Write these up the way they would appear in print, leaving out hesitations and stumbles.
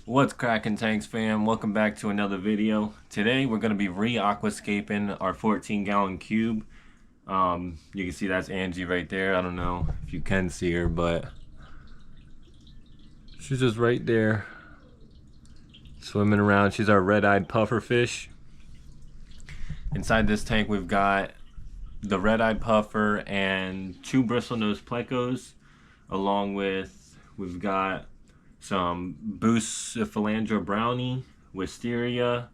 What's cracking, Tanks fam? Welcome back to another video. Today we're going to be aquascaping our 14-gallon cube. You can see that's Angie right there. I don't know if you can see her, but she's just right there swimming around. She's our red-eyed pufferfish. Inside this tank we've got the red-eyed puffer and 2 bristlenose plecos, along with we've got some Bucephalandra brownie, wisteria.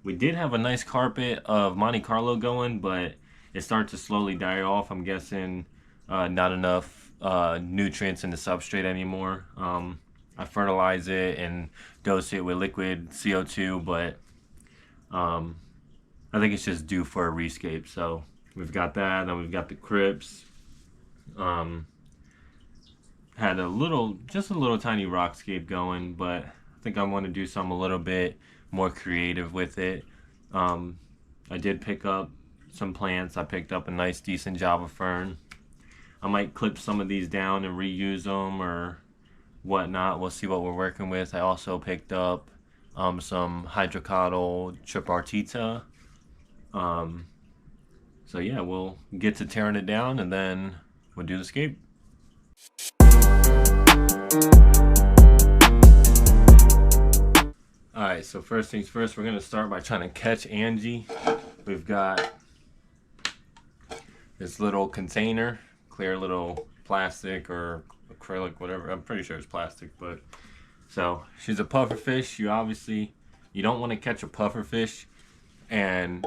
We did have a nice carpet of Monte Carlo going, but it started to slowly die off. I'm guessing not enough nutrients in the substrate anymore. I fertilize it and dose it with liquid CO2, but I think it's just due for a rescape. So we've got that, then we've got the crypts. Had just a little tiny rockscape going, but I think I want to do something a little bit more creative with it. I did pick up some plants. I picked up a nice decent Java fern. I might clip some of these down and reuse them or whatnot. We'll see what we're working with. I also picked up some hydrocotyl tripartita. So yeah, we'll get to tearing it down and then we'll do the scape. Alright, so first things first, we're going to start by trying to catch Angie. We've got this little container, clear little plastic or acrylic, whatever. I'm pretty sure it's plastic, but so she's a pufferfish. You don't want to catch a pufferfish and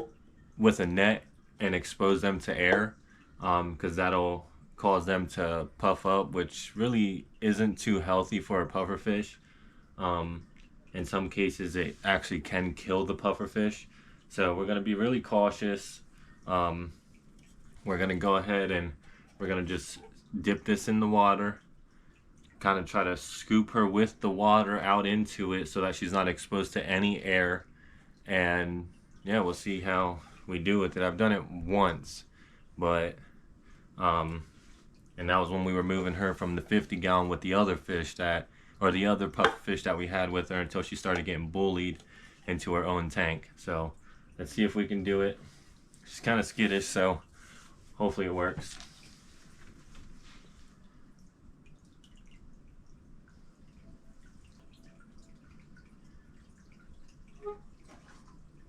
with a net and expose them to air, because that'll cause them to puff up, which really isn't too healthy for a pufferfish. In some cases, it actually can kill the pufferfish. So we're going to be really cautious. We're going to go ahead and we're going to just dip this in the water. Kind of try to scoop her with the water out into it so that she's not exposed to any air. And yeah, we'll see how we do with it. I've done it once, but and that was when we were moving her from the 50-gallon with the other fish the other pufferfish that we had with her until she started getting bullied into her own tank. So let's see if we can do it. She's kind of skittish, so hopefully it works.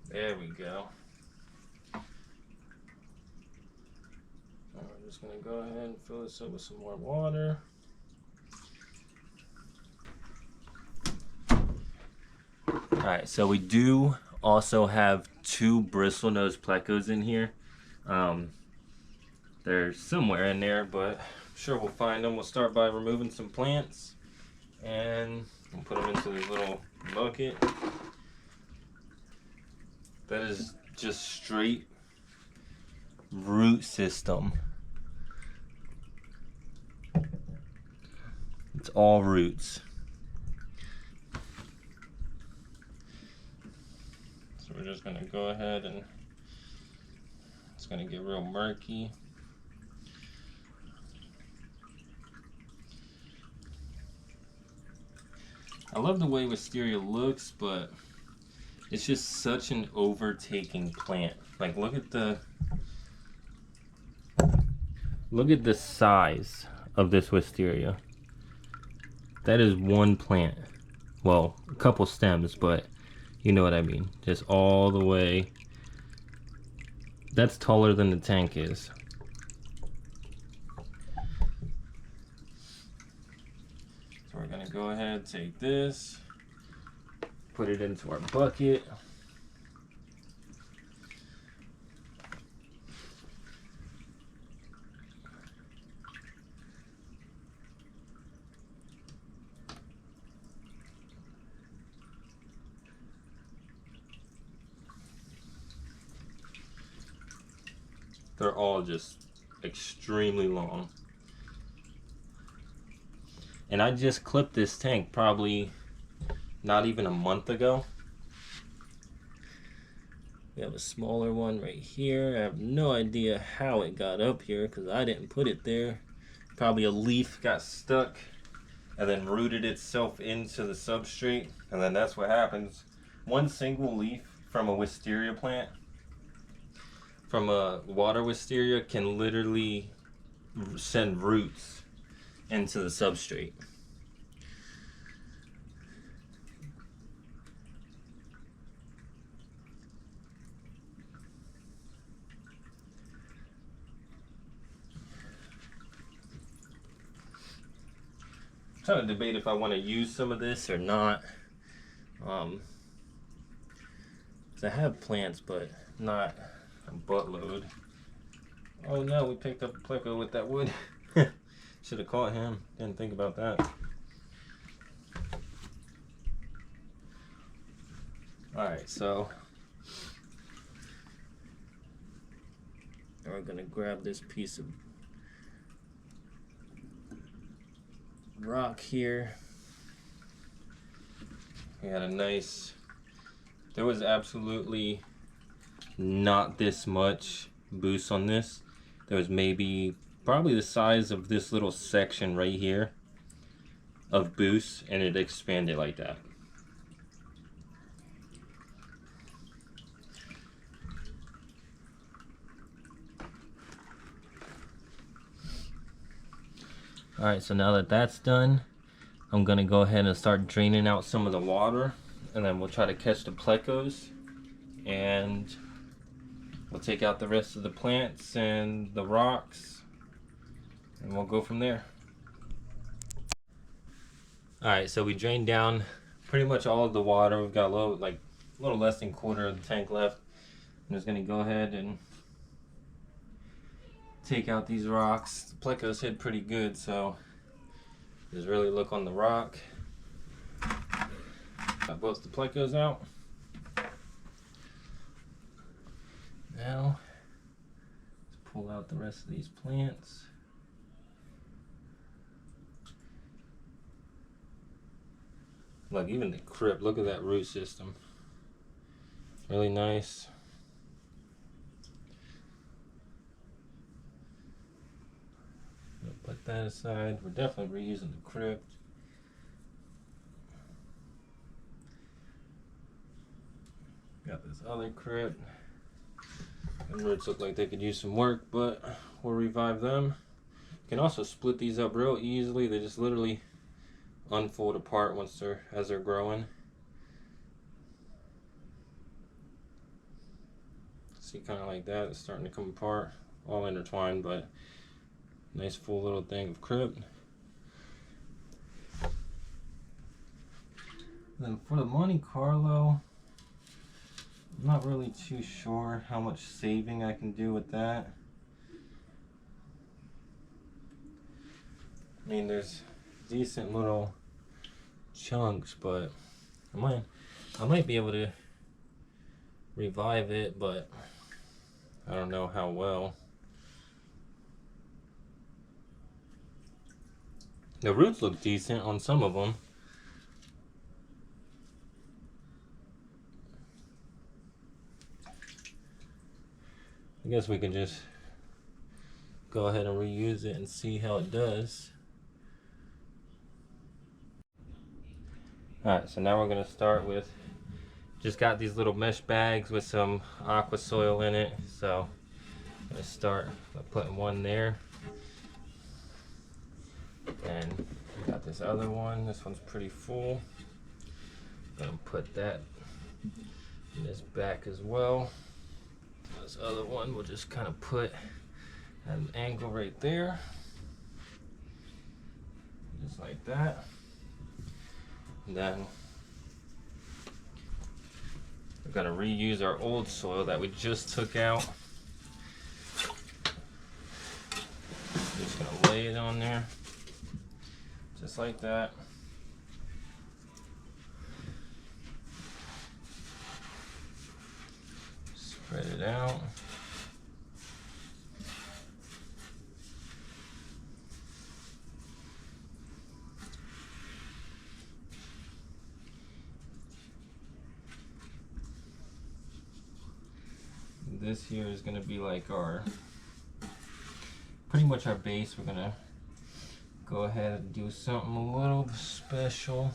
There we go. I'm just gonna go ahead and fill this up with some more water. Alright, so we do also have 2 bristlenose plecos in here. They're somewhere in there, but I'm sure we'll find them. We'll start by removing some plants and we'll put them into this little bucket. That is just straight root system. It's all roots. So we're just gonna go ahead and it's gonna get real murky. I love the way wisteria looks, but it's just such an overtaking plant. Like look at the size of this wisteria. That is one plant. Well, a couple stems, but you know what I mean. Just all the way. That's taller than the tank is. So we're gonna go ahead and take this, put it into our bucket. They're all just extremely long. And I just clipped this tank probably not even a month ago. We have a smaller one right here. I have no idea how it got up here because I didn't put it there. Probably a leaf got stuck and then rooted itself into the substrate, and then that's what happens. One single leaf from a wisteria plant, from a water wisteria, can literally send roots into the substrate. I'm trying to debate if I want to use some of this or not. 'Cause I have plants, but not a buttload. Oh no, we picked up a pleco with that wood. Should have caught him. Didn't think about that. Alright, so we're gonna grab this piece of rock here. We had a nice, there was absolutely not this much boost on this. There was probably the size of this little section right here of boost, and it expanded like that. Alright, so now that that's done, I'm gonna go ahead and start draining out some of the water, and then we'll try to catch the plecos, and we'll take out the rest of the plants and the rocks, and we'll go from there. Alright, so we drained down pretty much all of the water. We've got a little less than a quarter of the tank left. I'm just gonna go ahead and take out these rocks. The plecos hit pretty good, so just really look on the rock. Got both the plecos out. Now, let's pull out the rest of these plants. Look, even the crypt, look at that root system. Really nice. Put that aside. We're definitely reusing the crypt. Got this other crypt. The roots look like they could use some work, but we'll revive them. You can also split these up real easily. They just literally unfold apart as they're growing. See, kind of like that. It's starting to come apart, all intertwined, but nice full little thing of crypt. Then for the Monte Carlo, I'm not really too sure how much saving I can do with that. I mean, there's decent little chunks, but I might be able to revive it, but I don't know how well. The roots look decent on some of them. I guess we can just go ahead and reuse it and see how it does. Alright, so now we're going to start with, just got these little mesh bags with some aqua soil in it. So I'm going to start by putting one there. And got this other one. This one's pretty full. I'm going to put that in this back as well. This other one we'll just kind of put at an angle right there. Just like that. And then we're going to reuse our old soil that we just took out. Just going to lay it on there. Just like that. Spread it out. This here is going to be like pretty much our base. We're going to go ahead and do something a little special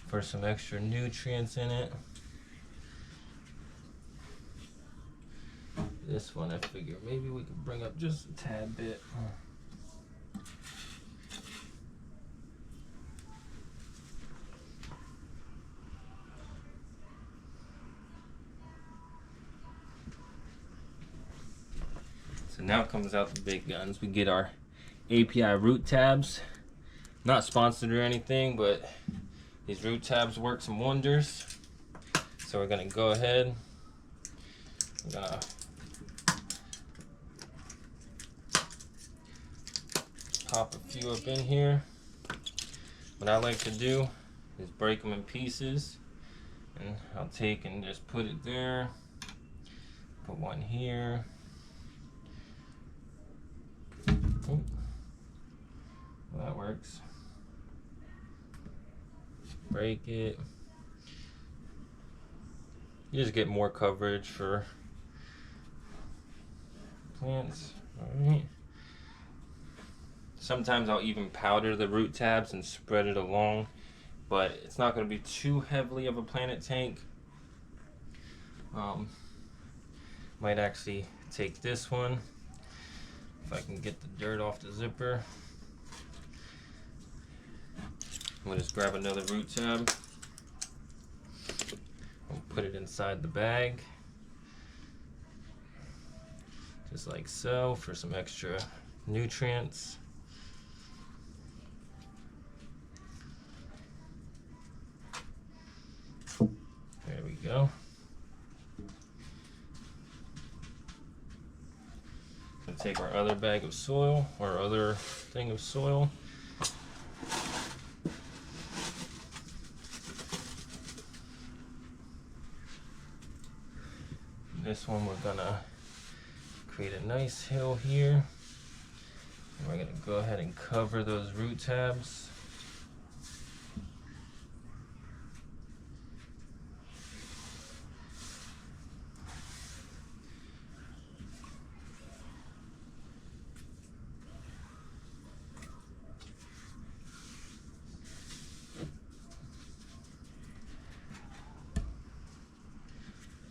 for some extra nutrients in it. This one I figure maybe we could bring up just a tad bit. So now comes out the big guns. We get our API root tabs. Not sponsored or anything, but these root tabs work some wonders. So we're gonna go ahead. We're gonna pop a few up in here. What I like to do is break them in pieces, and I'll take and just put it there. Put one here. Well, that works. Break it. You just get more coverage for plants. Alright. Sometimes I'll even powder the root tabs and spread it along, but it's not going to be too heavily of a planet tank. Might actually take this one, if I can get the dirt off the zipper. We'll just grab another root tab. We'll put it inside the bag, just like so, for some extra nutrients. There we go. We'll take our other bag of soil, or other thing of soil. This one we're gonna create a nice hill here. And we're gonna go ahead and cover those root tabs.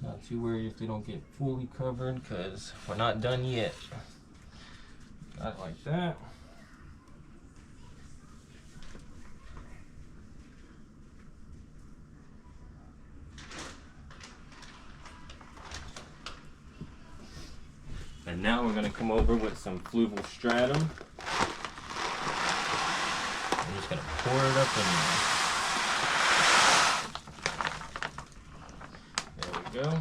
Not too worried if they don't get fully covered, because we're not done yet. Got it like that. And now we're going to come over with some fluval stratum. I'm just going to pour it up in there. There we go.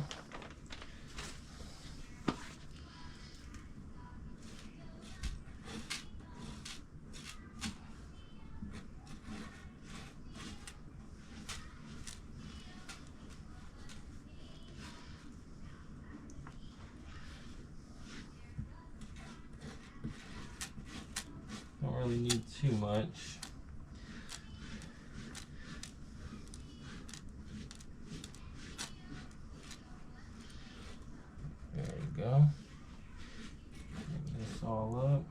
Don't really need too much. There we go. Bring this all up.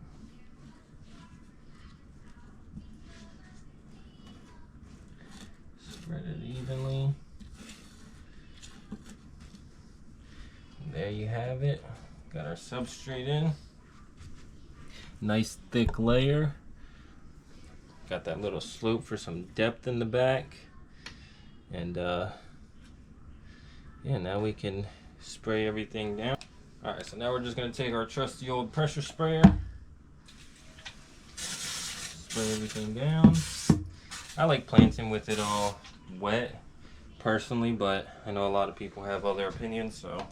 Spread it evenly. And there you have it. Got our substrate in. Nice thick layer. Got that little slope for some depth in the back. And yeah, now we can spray everything down. Alright, so now we're just going to take our trusty old pressure sprayer. Spray everything down. I like planting with it all wet personally, but I know a lot of people have other opinions, so.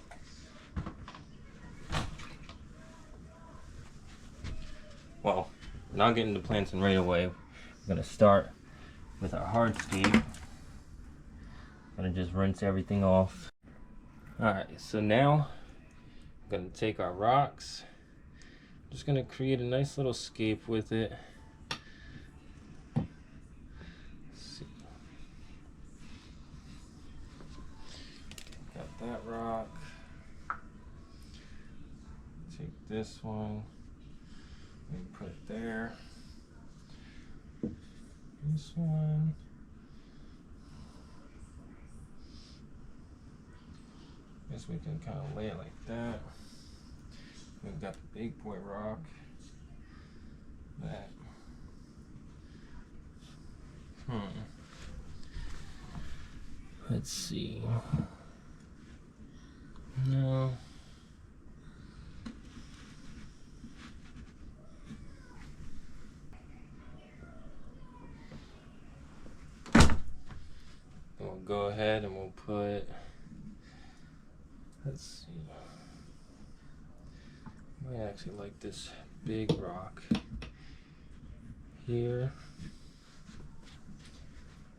Well, we're not getting to planting right away. We're going to start with our hardscape. Going to just rinse everything off. Alright, so now I'm going to take our rocks. Just going to create a nice little scape with it. Let's see. Got that rock. Take this one. Put it there. this one. Guess we can kind of lay it like that. We've got the big boy rock. That. Let's see. No. We'll go ahead and we'll put, let's see. I actually like this big rock here.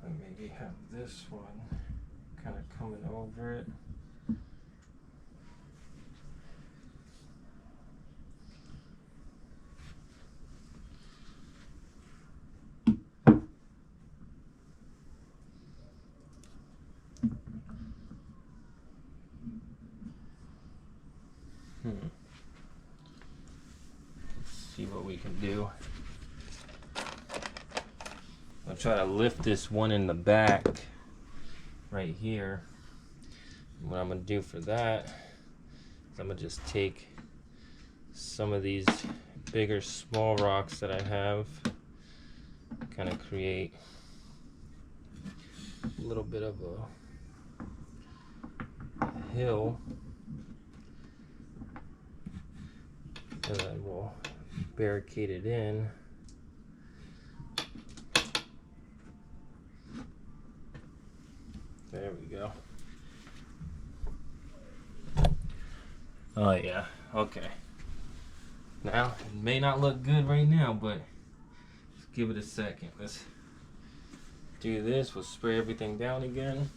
And maybe have this one kind of coming over it. Let's see what we can do. I'll try to lift this one in the back right here. What I'm gonna do for that is I'm gonna just take some of these bigger small rocks that I have, kind of create a little bit of a hill, and then we'll barricade it in. There we go. Oh yeah, okay. Now, it may not look good right now, but let's give it a second. Let's do this. We'll spray everything down again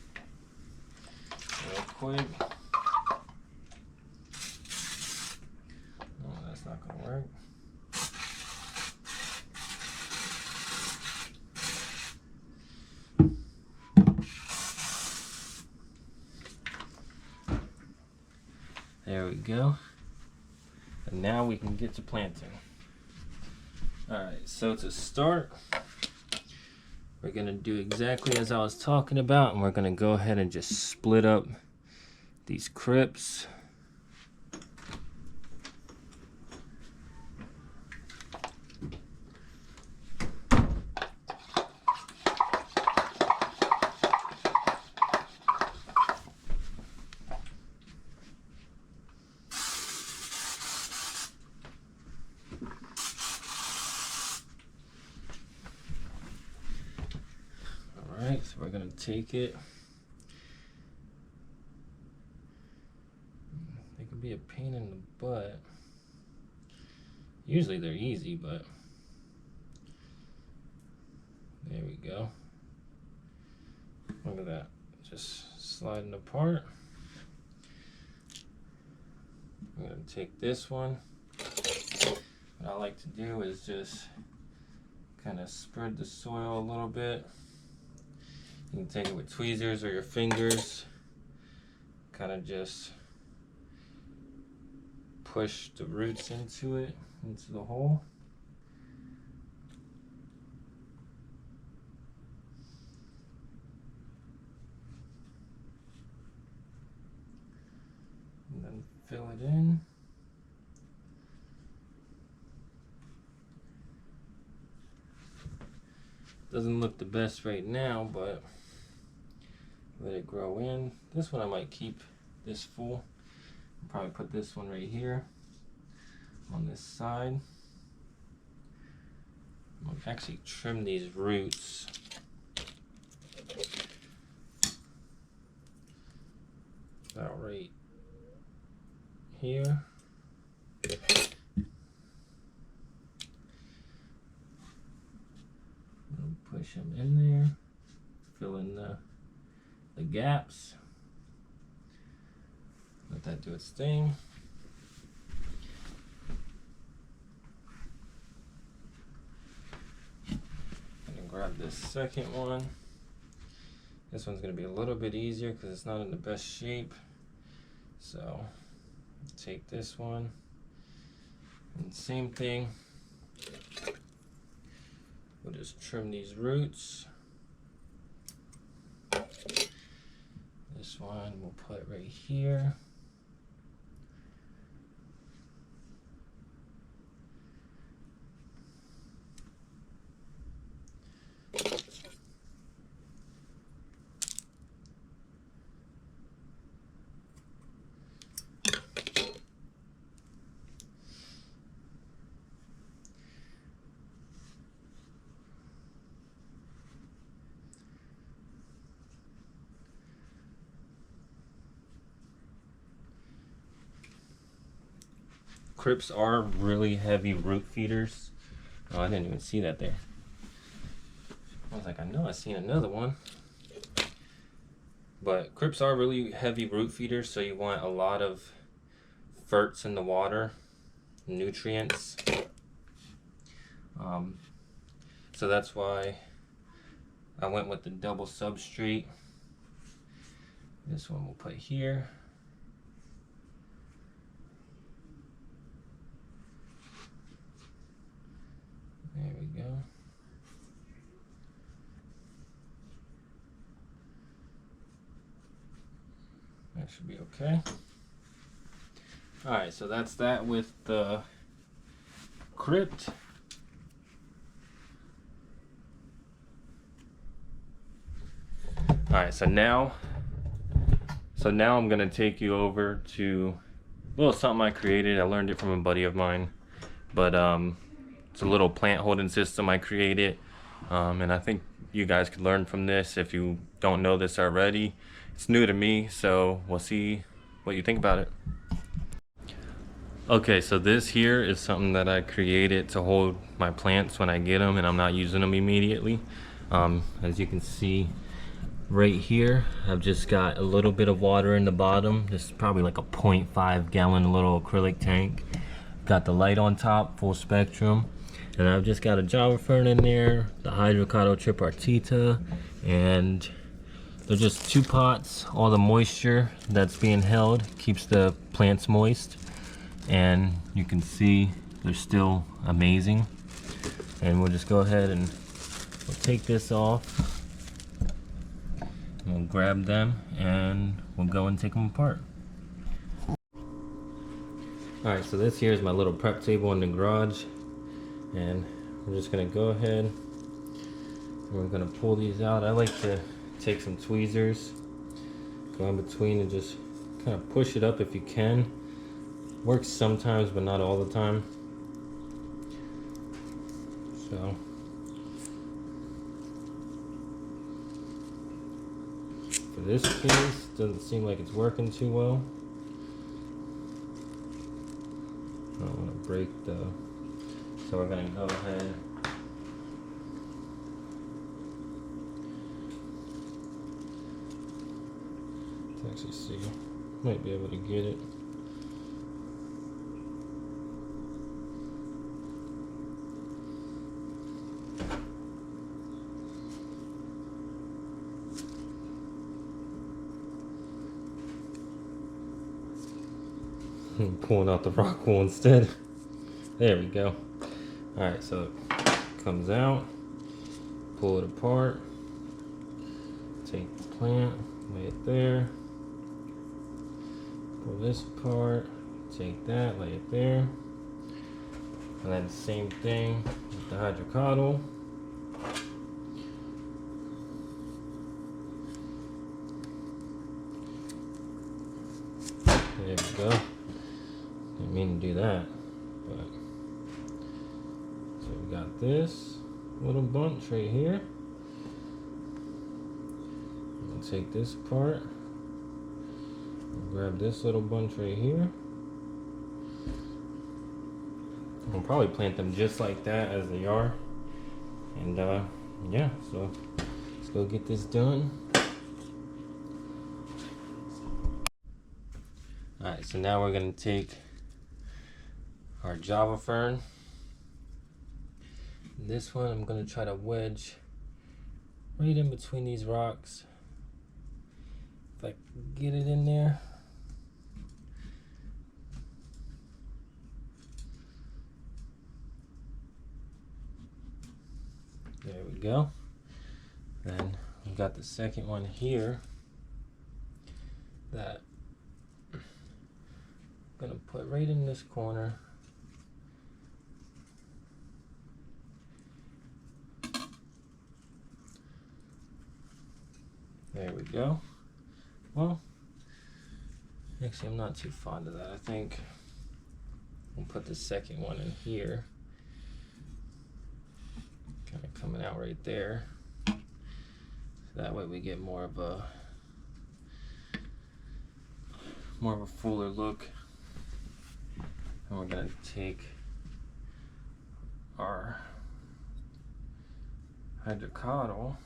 real quick. Oh, that's not gonna work. There we go. And now we can get to planting. Alright, so to start, we're going to do exactly as I was talking about, and we're going to go ahead and just split up these crypts. Alright, so we're going to take it. They can be a pain in the butt. Usually they're easy, but there we go. Look at that. Just sliding apart. I'm going to take this one. What I like to do is just kind of spread the soil a little bit. You can take it with tweezers or your fingers. Kind of just push the roots into it, into the hole. And then fill it in. Doesn't look the best right now, but let it grow in. This one I might keep this full. I'll probably put this one right here on this side. I'll actually trim these roots. About right here. Push them in there, fill in the gaps, let that do its thing. I'm gonna grab this second one. This one's gonna be a little bit easier because it's not in the best shape. So take this one, and same thing. We'll just trim these roots. This one we'll put right here. Crips are really heavy root feeders. Oh, I didn't even see that there. I was like, I know I seen another one. But crips are really heavy root feeders, so you want a lot of ferts in the water, nutrients. So that's why I went with the double substrate. This one we'll put here. There we go. That should be okay. Alright, so that's that with the crypt. Alright, so now I'm gonna take you over to a little something I created. I learned it from a buddy of mine. But it's a little plant holding system I created. And I think you guys could learn from this if you don't know this already. It's new to me, so we'll see what you think about it. Okay, so this here is something that I created to hold my plants when I get them and I'm not using them immediately. As you can see right here, I've just got a little bit of water in the bottom. This is probably like a 0.5 gallon little acrylic tank. Got the light on top, full spectrum. And I've just got a Java fern in there, the hydrocotyle tripartita, and they're just 2 pots. All the moisture that's being held keeps the plants moist. And you can see they're still amazing. And we'll just go ahead and we'll take this off. We'll grab them and we'll go and take them apart. Alright, so this here is my little prep table in the garage. And we're just gonna go ahead and we're gonna pull these out. I like to take some tweezers, go in between and just kind of push it up if you can. Works sometimes, but not all the time. So for this case, doesn't seem like it's working too well. I don't want to break the, so we're gonna go ahead to actually see, might be able to get it. I'm pulling out the rock wool instead. There we go. Alright, so it comes out, pull it apart, take the plant, lay it there, pull this apart, take that, lay it there, and then the same thing with the hydrocotyle. There we go. Didn't mean to do that, but so we got this little bunch right here. We'll take this apart. We'll grab this little bunch right here. We'll probably plant them just like that as they are. And yeah, so let's go get this done. Alright, so now we're gonna take our Java fern. This one I'm gonna try to wedge right in between these rocks. If I can get it in there. There we go. Then we got the second one here that I'm gonna put right in this corner. There we go. Well, actually I'm not too fond of that. I think we'll put the second one in here. Kind of coming out right there. So that way we get more of a fuller look. And we're gonna take our hydrocotyle.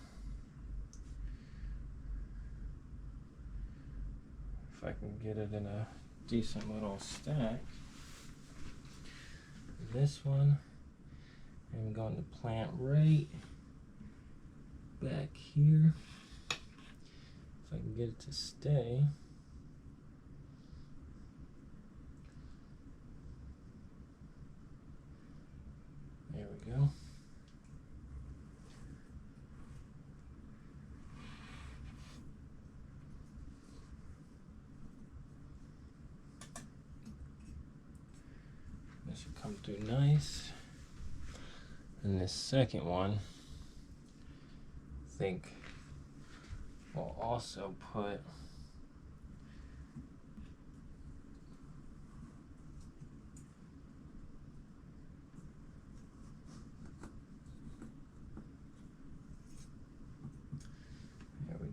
If I can get it in a decent little stack. This one, I'm going to plant right back here. If I can get it to stay. There we go. This should come through nice. And this second one, I think we'll also put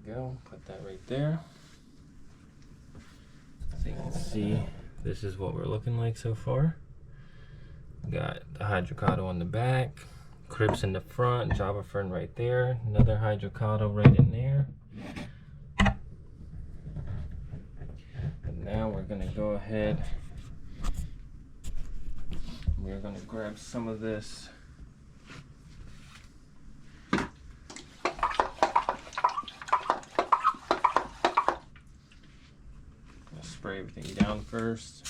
go, put that right there. So you can see this is what we're looking like so far. We got the hydrocotyle in the back, crypts in the front, Java fern right there, another hydrocotyle right in there. And now we're gonna go ahead, we're gonna grab some of this spray everything down first.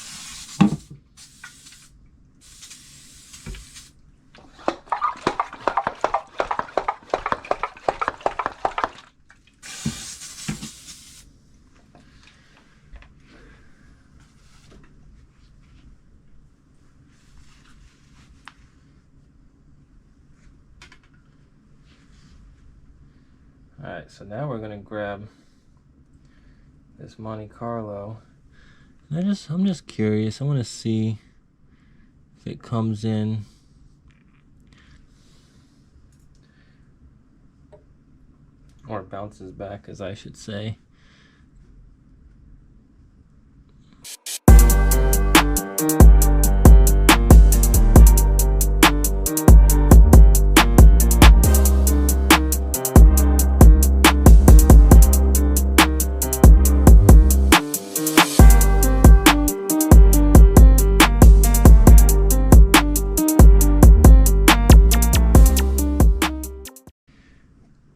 Alright, so now we're going to grab this Monte Carlo. I'm just curious. I want to see if it comes in or bounces back, as I should say.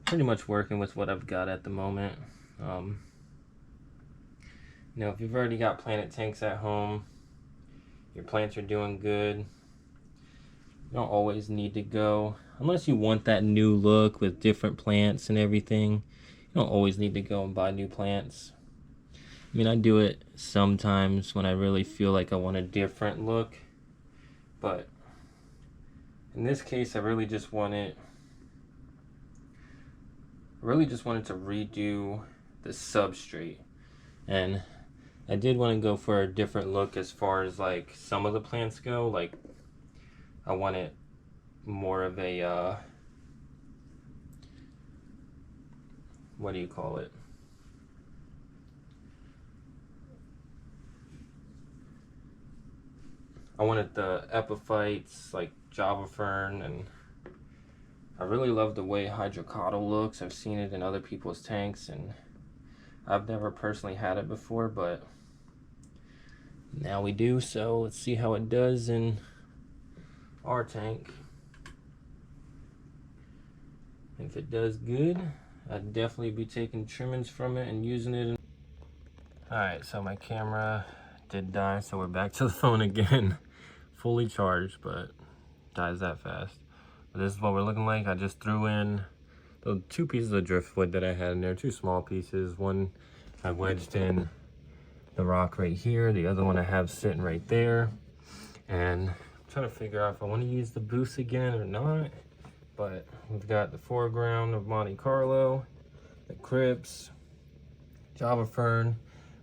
Pretty much working with what I've got at the moment. You know, if you've already got planted tanks at home, your plants are doing good, you don't always need to go, unless you want that new look with different plants and everything, you don't always need to go and buy new plants. I mean, I do it sometimes when I really feel like I want a different look, but in this case I really just wanted to redo the substrate, and I did want to go for a different look as far as like some of the plants go. Like I wanted more of a what do you call it? I wanted the epiphytes like Java fern, and I really love the way hydrocotyle looks. I've seen it in other people's tanks, and I've never personally had it before, but now we do, so let's see how it does in our tank. If it does good, I'd definitely be taking trimmings from it and using it. Alright, so my camera did die, so we're back to the phone again. Fully charged, but dies that fast. But this is what we're looking like. I just threw in the 2 pieces of driftwood that I had in there, 2 small pieces. One I wedged in the rock right here. The other one I have sitting right there. And I'm trying to figure out if I want to use the boost again or not. But we've got the foreground of Monte Carlo, the crypts, Java fern.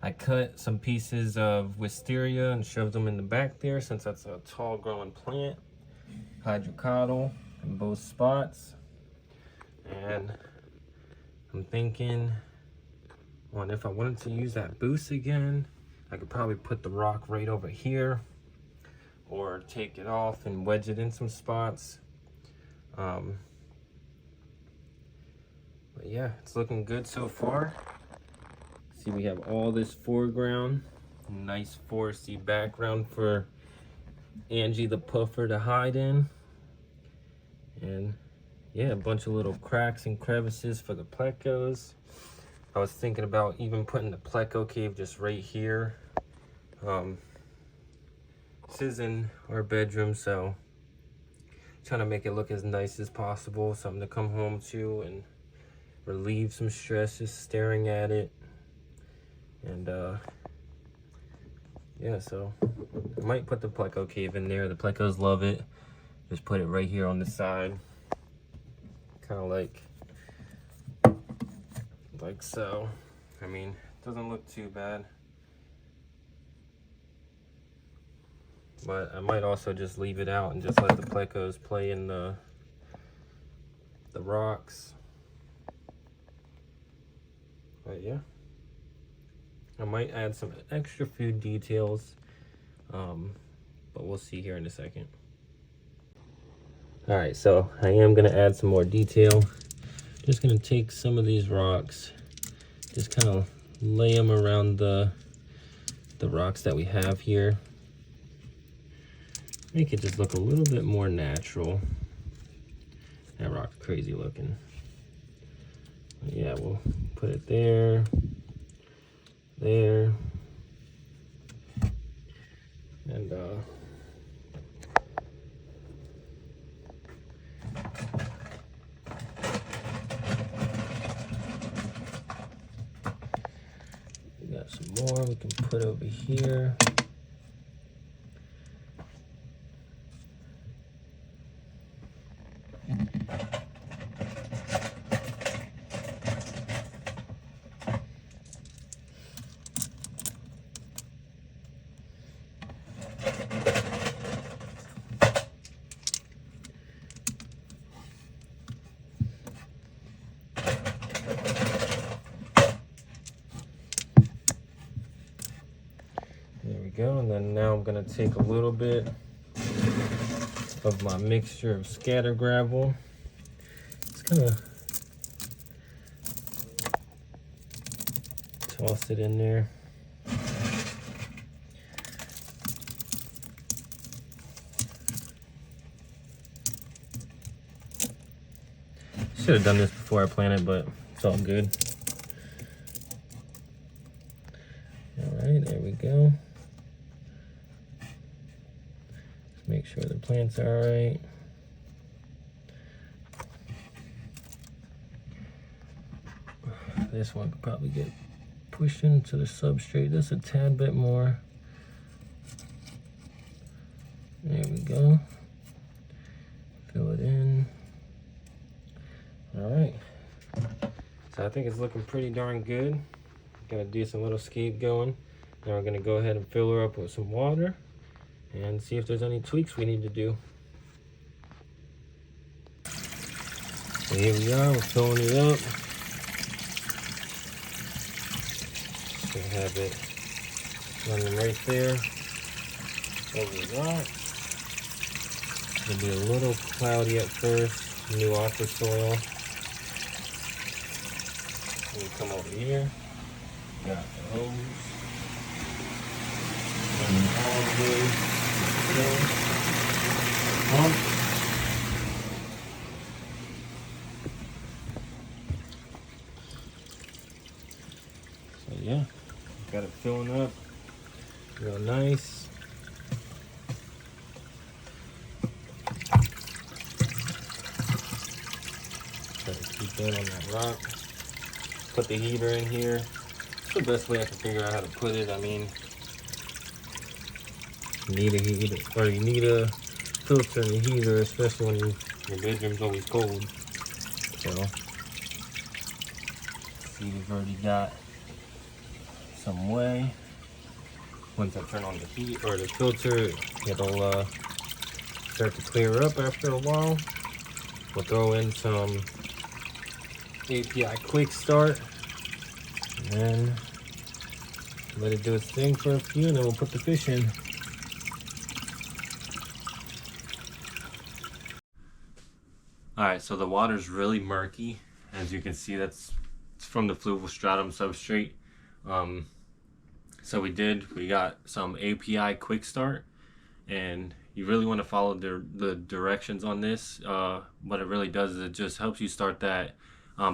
I cut some pieces of wisteria and shoved them in the back there since that's a tall growing plant. Hydrocotyle in both spots. And I'm thinking, well, if I wanted to use that boost again, I could probably put the rock right over here or take it off and wedge it in some spots. But yeah, it's looking good so far. See, we have all this foreground, nice foresty background for Angie the puffer to hide in. And yeah, a bunch of little cracks and crevices for the plecos. I was thinking about even putting the pleco cave just right here. This is in our bedroom, so trying to make it look as nice as possible. Something to come home to and relieve some stress just staring at it. And yeah, so I might put the pleco cave in there. The plecos love it. Just put it right here on the side, kind of like so. I mean, it doesn't look too bad, but I might also just leave it out and just let the plecos play in the rocks. But yeah, I might add some extra few details, but we'll see here in a second. All right, so I am gonna add some more detail. Just gonna take some of these rocks, just kind of lay them around the rocks that we have here. Make it just look a little bit more natural. That rock's crazy looking. But yeah, we'll put it there, there, and we got some more we can put over here. Go, and then now I'm gonna take a little bit of my mixture of scatter gravel. Just gonna toss it in there. Should have done this before I planted, but it's all good. All right, there we go. Make sure the plants are all right. This one could probably get pushed into the substrate just a tad bit more. There we go. Fill it in. All right. So I think it's looking pretty darn good. Got a decent little scape going. Now we're gonna go ahead and fill her up with some water and see if there's any tweaks we need to do. So here we are, we're filling it up. Gonna have it running right there over the rock. It'll be a little cloudy at first, new aqua soil. We come over here, got the hose. And all the way pump. So yeah, got it filling up real nice. in on that rock. Put the heater in here. It's the best way I can figure out how to put it. I mean, you need a heater, or you need a filter and a heater, especially when your bedroom's always cold. So, see, we've already got some way. Once I turn on the heat or the filter, it'll start to clear up after a while. We'll throw in some API quick start and then let it do its thing for a few, and then we'll put the fish in. Alright, so the water's really murky. As you can see, it's from the fluvial stratum substrate. So we got some API quick start, and you really want to follow the directions on this. What it really does is it just helps you start that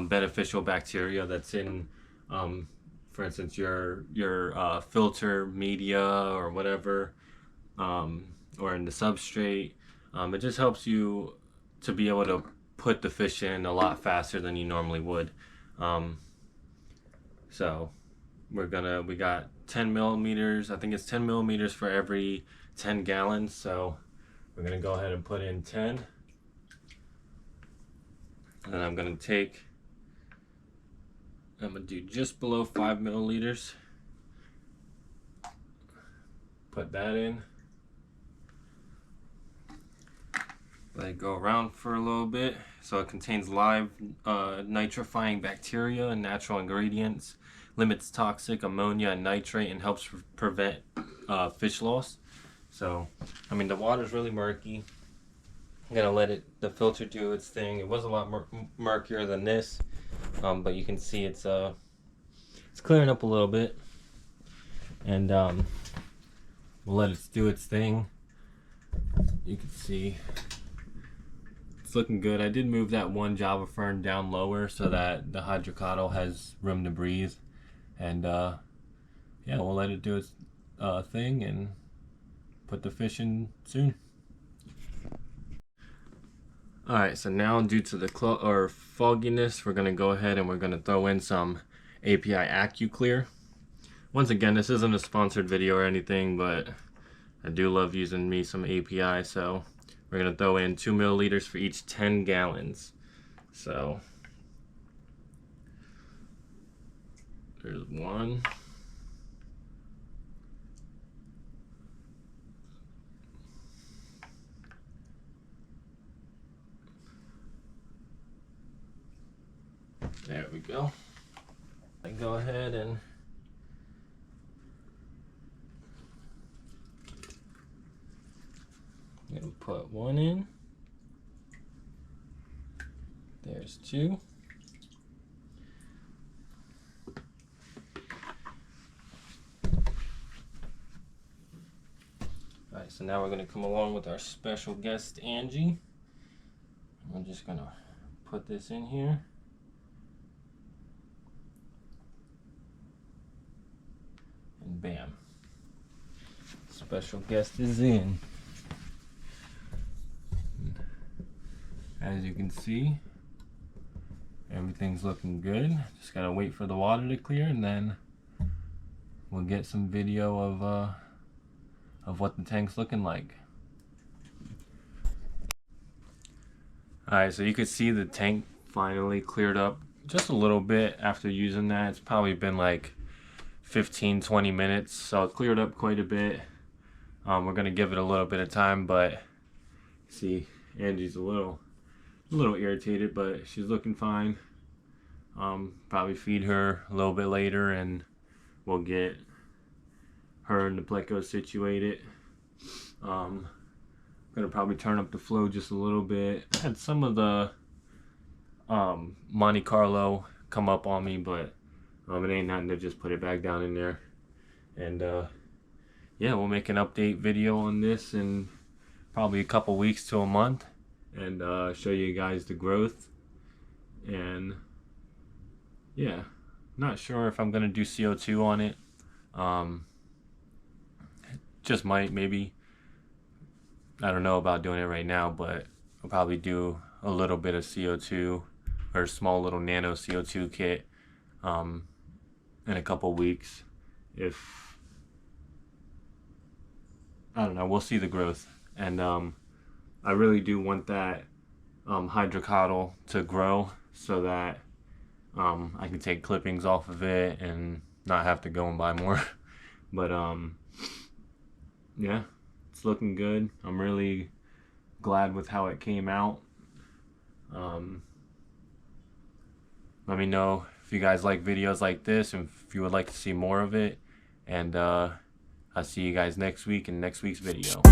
beneficial bacteria that's in, for instance, your filter media or whatever, or in the substrate. It just helps you to be able to put the fish in a lot faster than you normally would. So we got 10 millimeters. I think it's 10 millimeters for every 10 gallons. So we're gonna go ahead and put in 10. And then I'm gonna do just below 5 milliliters. Put that in. Let it go around for a little bit. So it contains live nitrifying bacteria and natural ingredients, limits toxic ammonia and nitrate, and helps prevent fish loss. So, I mean, the water's really murky. I'm gonna let the filter do its thing. It was a lot murkier than this, but you can see it's clearing up a little bit, and we'll let it do its thing. You can see it's looking good. I did move that one Java fern down lower so that the hydrocotyle has room to breathe, and yeah, we'll let it do its thing and put the fish in soon. Alright, so now due to the fogginess, we're going to go ahead and we're going to throw in some API AccuClear. Once again, this isn't a sponsored video or anything, but I do love using me some API, so we're going to throw in 2 milliliters for each 10 gallons. So there's one. There we go. I go ahead and I'm gonna put one in. There's two. Alright, so now we're gonna come along with our special guest Angie. I'm just gonna put this in here. And bam. Special guest is in. As you can see, everything's looking good. Just gotta wait for the water to clear, and then we'll get some video of what the tank's looking like. Alright, so you can see the tank finally cleared up just a little bit after using that. It's probably been like 15-20 minutes, so it cleared up quite a bit. We're gonna give it a little bit of time, but see, Angie's a little irritated, but she's looking fine. Probably feed her a little bit later, and we'll get her and the pleco situated. Gonna probably turn up the flow just a little bit. I had some of the Monte Carlo come up on me, but it ain't nothing to just put it back down in there. And yeah, we'll make an update video on this in probably a couple weeks to a month, and show you guys the growth. And yeah, not sure if I'm gonna do CO2 on it. Just might, maybe. I don't know about doing it right now, but I'll probably do a little bit of CO2 her small little nano CO2 kit in a couple weeks. If I don't know, we'll see the growth. And I really do want that hydrocotyl to grow so that I can take clippings off of it and not have to go and buy more. But yeah, it's looking good. I'm really glad with how it came out. Let me know if you guys like videos like this and if you would like to see more of it. And I'll see you guys next week in next week's video.